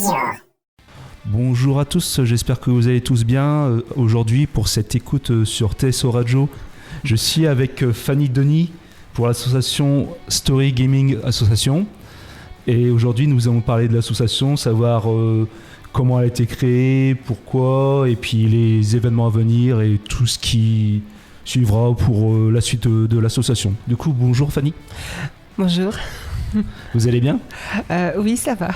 Radio. Bonjour à tous, j'espère que vous allez tous bien. Aujourd'hui, pour cette écoute sur TSO Radio, je suis avec Fanny Denis pour l'association Story Gaming Association. Et aujourd'hui, nous allons parler de l'association, savoir comment elle a été créée, pourquoi, et puis les événements à venir et tout ce qui suivra pour la suite de l'association. Du coup, bonjour Fanny. Bonjour. Vous allez bien ? Oui, ça va.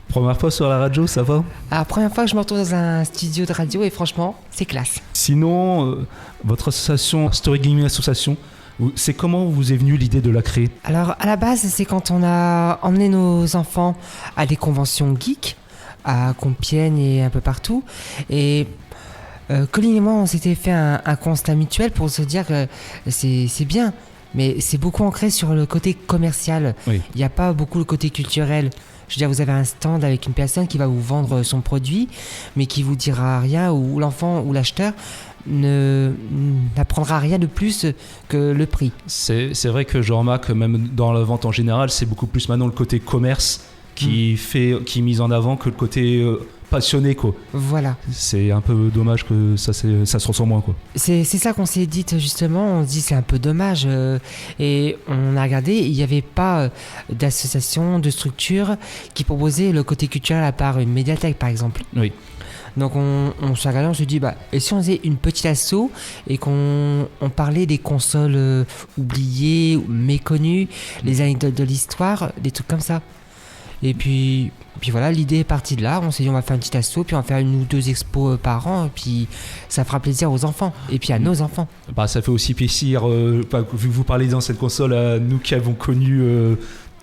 Première fois sur la radio, ça va ? Alors, première fois que je me retrouve dans un studio de radio et franchement, c'est classe. Sinon, votre association Story Gaming Association, c'est comment vous est venue l'idée de la créer ? Alors, à la base, c'est quand on a emmené nos enfants à des conventions geeks, à Compiègne et un peu partout. Et Colline et moi, on s'était fait un constat mutuel pour se dire que c'est bien, mais c'est beaucoup ancré sur le côté commercial. Oui. Il n'y a pas beaucoup le côté culturel. Je veux dire, vous avez un stand avec une personne qui va vous vendre son produit, mais qui vous dira rien, ou l'enfant ou l'acheteur n'apprendra rien de plus que le prix. C'est vrai que je remarque, même dans la vente en général, c'est beaucoup plus maintenant le côté commerce qui est mis en avant que le côté passionné, quoi. Voilà. C'est un peu dommage que ça se ressent moins, quoi. C'est ça qu'on s'est dit justement, on se dit c'est un peu dommage et on a regardé, il n'y avait pas d'association, de structure qui proposait le côté culturel à part une médiathèque par exemple. Oui. Donc on s'est regardé, on s'est dit et si on faisait une petite asso et qu'on parlait des consoles oubliées, méconnues, les anecdotes de l'histoire, des trucs comme ça. Et puis voilà, l'idée est partie de là. On s'est dit on va faire une petite asso, puis on va faire 1 ou 2 expos par an, et puis ça fera plaisir aux enfants, et puis à nos enfants. Ça fait aussi plaisir, vu que vous parlez d'ancienne console, à nous qui avons connu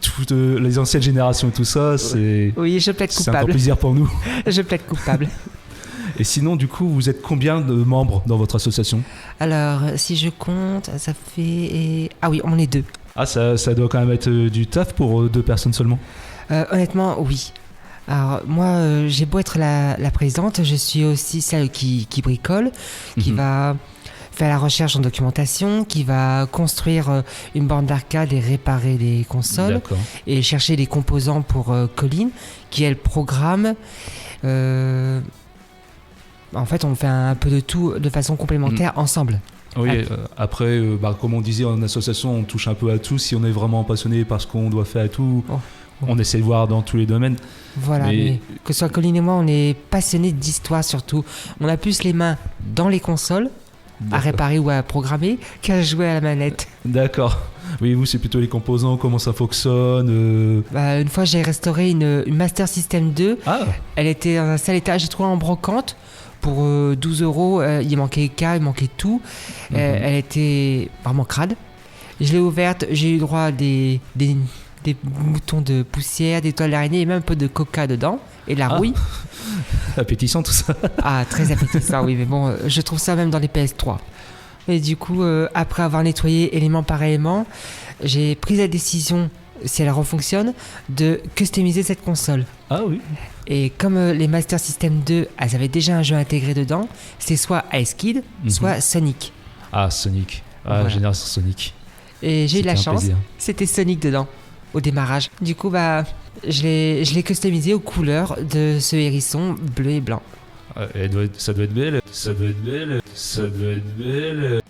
toutes les anciennes générations et tout ça, Oui, je plaide c'est un coupable. plaisir pour nous. Je plaide coupable. Et sinon, du coup, vous êtes combien de membres dans votre association ? Alors, si je compte, ça fait... Ah oui, on est 2. Ah, ça doit quand même être du taf pour 2 personnes seulement ? Honnêtement, oui. Alors, moi, j'ai beau être la présidente, je suis aussi celle qui bricole, qui va faire la recherche en documentation, qui va construire une borne d'arcade et réparer les consoles. D'accord. Et chercher les composants pour Colline, qui elle programme. En fait, on fait un peu de tout de façon complémentaire ensemble. Oui, après, comme on disait en association, on touche un peu à tout. Si on est vraiment passionné par ce qu'on doit faire et tout, on essaie de voir dans tous les domaines. Voilà, mais que ce soit Colline et moi, on est passionnés d'histoire surtout. On a plus les mains dans les consoles, à réparer ou à programmer, qu'à jouer à la manette. D'accord. Oui, vous, c'est plutôt les composants, comment ça fonctionne. Une fois, j'ai restauré une Master System 2. Ah. Elle était dans un sale état, j'ai trouvé en brocante. Pour 12 €, il manquait les câbles, il manquait tout. Elle était vraiment crade. Je l'ai ouverte, j'ai eu droit à des moutons de poussière, des toiles d'araignée et même un peu de coca dedans. Et de la rouille. Appétissant tout ça. Ah, très appétissant, oui. Mais bon, je trouve ça même dans les PS3. Et du coup, après avoir nettoyé élément par élément, j'ai pris la décision, si elle refonctionne, de customiser cette console. Ah oui. Et comme les Master System 2, elles avaient déjà un jeu intégré dedans, c'est soit Ice Kid, soit Sonic. Ah, Sonic. Ah, Voilà. génération Sonic. Et j'ai eu de la chance, plaisir. c'était Sonic dedans, au démarrage. Du coup, je l'ai customisé aux couleurs de ce hérisson bleu et blanc. Ça doit être belle. Ça doit être belle. Ça doit être belle.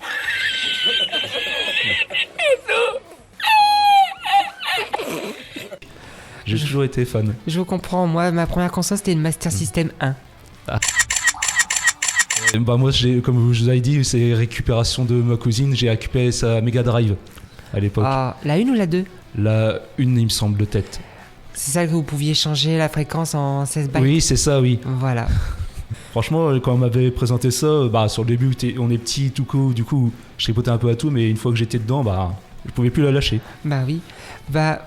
J'ai toujours été fan. Je vous comprends, moi, ma première console, c'était une Master System 1. Moi, comme je vous avais dit, c'est récupération de ma cousine. J'ai récupéré sa Mega Drive à l'époque. Ah, la 1 ou la 2 ? La 1, il me semble, de tête. C'est ça que vous pouviez changer la fréquence en 16 bytes. Oui, c'est ça, oui. Voilà. Franchement, quand on m'avait présenté ça, sur le début, on est petit, tout coup, du coup, je tripotais un peu à tout, mais une fois que j'étais dedans, je pouvais plus la lâcher. Bah oui.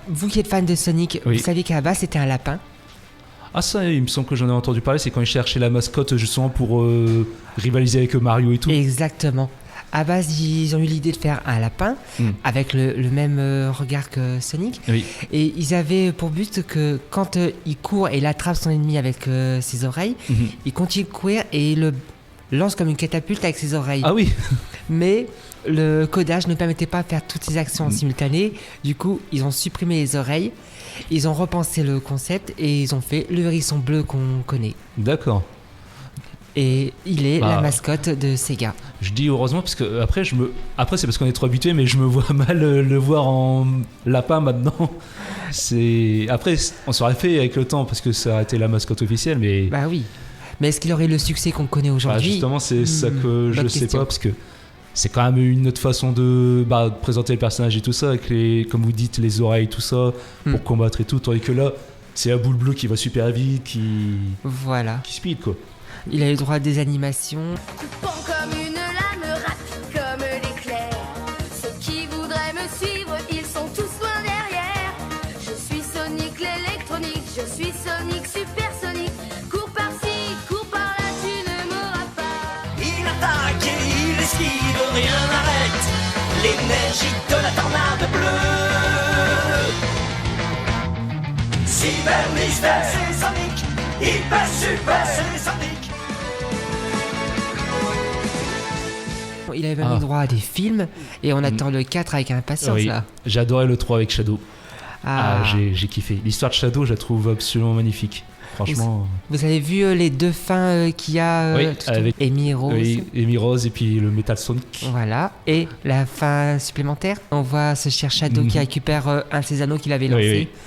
Vous qui êtes fan de Sonic, Oui. vous saviez qu'à la base, c'était un lapin. Ah ça, il me semble que j'en ai entendu parler, c'est quand ils cherchaient la mascotte justement pour rivaliser avec Mario et tout. Exactement. À base, ils ont eu l'idée de faire un lapin avec le même regard que Sonic. Oui. Et ils avaient pour but que quand il court et il attrape son ennemi avec ses oreilles, il continue de courir et lance comme une catapulte avec ses oreilles. Ah oui. Mais le codage ne permettait pas de faire toutes ces actions en simultané. Du coup, ils ont supprimé les oreilles, ils ont repensé le concept et ils ont fait le hérisson bleu qu'on connaît. D'accord. Et il est la mascotte de Sega. Je dis heureusement parce que après c'est parce qu'on est trop habitué, mais je me vois mal le voir en lapin maintenant. Après on s'aurait fait avec le temps parce que ça a été la mascotte officielle, mais bah oui. Mais est-ce qu'il aurait le succès qu'on connaît aujourd'hui? Justement, c'est ça que je sais pas, parce que c'est quand même une autre façon de présenter le personnage et tout ça, avec comme vous dites, les oreilles, tout ça, pour combattre et tout, tandis que là, c'est la boule bleue qui va super vite, qui speed quoi. Il a eu droit à des animations. Bon comme une lame, rapide comme l'éclair. Ceux qui voudraient me suivre, ils sont tous loin derrière. Je suis Sonic l'électronique, je suis Sonic supersonique. Cours par-ci, cours par-là, tu ne m'auras pas. Il attaque et il esquive, rien n'arrête l'énergie de la tornade bleue. Cyber mystère, c'est Sonic. Hyper super, c'est Sonic. Il avait même eu droit à des films et on attend le 4 avec impatience là. J'ai adoré le 3 avec Shadow. J'ai kiffé. L'histoire de Shadow, je la trouve absolument magnifique. Franchement. Vous avez vu les deux fins qu'il y a avec Amy Rose. Oui, Amy Rose et puis le Metal Sonic. Voilà. Et la fin supplémentaire, on voit ce cher Shadow qui récupère un de ses anneaux qu'il avait lancé. Oui.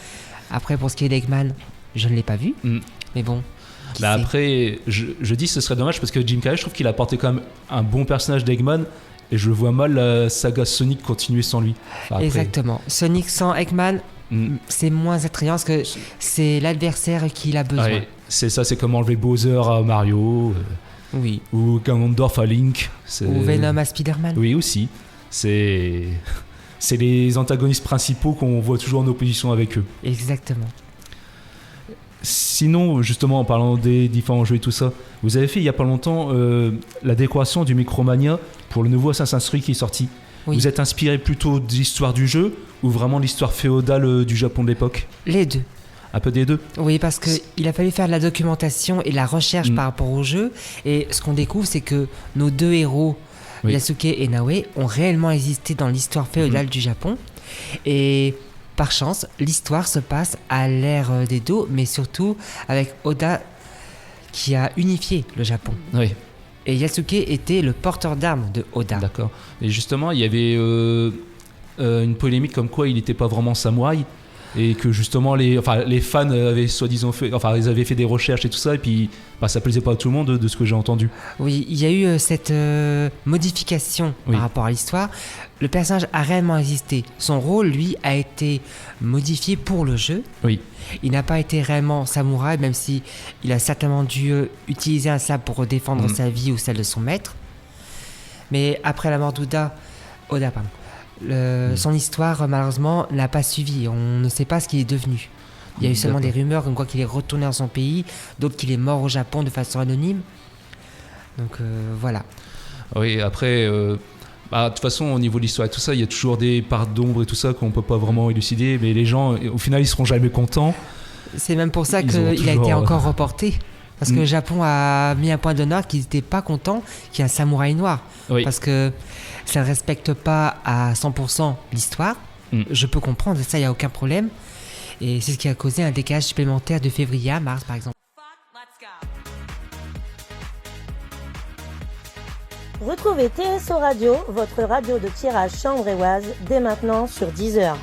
Après, pour ce qui est d'Eggman, je ne l'ai pas vu. Mais bon. Après, je dis ce serait dommage parce que Jim Carrey, je trouve qu'il a apporté quand même un bon personnage d'Eggman et je vois mal la saga Sonic continuer sans lui. Exactement. Sonic sans Eggman, c'est moins attrayant parce que c'est l'adversaire qu'il a besoin. Ouais, c'est ça, c'est comme enlever Bowser à Mario. Oui. Ou Ganondorf à Link. Ou Venom à Spider-Man. Oui, aussi. C'est les antagonistes principaux qu'on voit toujours en opposition avec eux. Exactement. Sinon, justement, en parlant des différents jeux et tout ça, vous avez fait il y a pas longtemps la décoration du Micromania pour le nouveau Assassin's Creed qui est sorti. Oui. Vous êtes inspiré plutôt de l'histoire du jeu ou vraiment l'histoire féodale du Japon de l'époque? Les deux. Un peu des deux? Oui, parce qu'il a fallu faire de la documentation et de la recherche par rapport au jeu. Et ce qu'on découvre, c'est que nos deux héros, Yasuke et Naoe, ont réellement existé dans l'histoire féodale du Japon. Et par chance, l'histoire se passe à l'ère d'Edo, mais surtout avec Oda qui a unifié le Japon. Oui. Et Yasuke était le porteur d'armes de Oda. D'accord. Et justement, il y avait une polémique comme quoi il n'était pas vraiment samouraï et que justement les fans avaient soi-disant fait, ils avaient fait des recherches et tout ça et puis ça plaisait pas à tout le monde de ce que j'ai entendu. Oui, il y a eu cette modification par rapport à l'histoire. Le personnage a réellement existé. Son rôle, lui, a été modifié pour le jeu. Oui. Il n'a pas été réellement samouraï, même si il a certainement dû utiliser un sabre pour défendre sa vie ou celle de son maître. Mais après la mort d'Oda, son histoire, malheureusement, n'a pas suivi. On ne sait pas ce qu'il est devenu. Il y a eu seulement des rumeurs comme quoi qu'il est retourné dans son pays, d'autres qu'il est mort au Japon de façon anonyme. Donc voilà. Oui, après, de toute façon, au niveau de l'histoire et tout ça, il y a toujours des parts d'ombre et tout ça qu'on ne peut pas vraiment élucider, mais les gens, au final, ils seront jamais contents. C'est même pour ça qu'il a été encore reporté. Parce que le Japon a mis un point d'honneur qu'ils n'étaient pas contents qu'il y ait un samouraï noir. Oui. Parce que ça ne respecte pas à 100% l'histoire. Je peux comprendre, ça, il n'y a aucun problème. Et c'est ce qui a causé un décalage supplémentaire de février à mars, par exemple. Retrouvez TSO Radio, votre radio de tirage chanvre-et-oise, dès maintenant sur Deezer.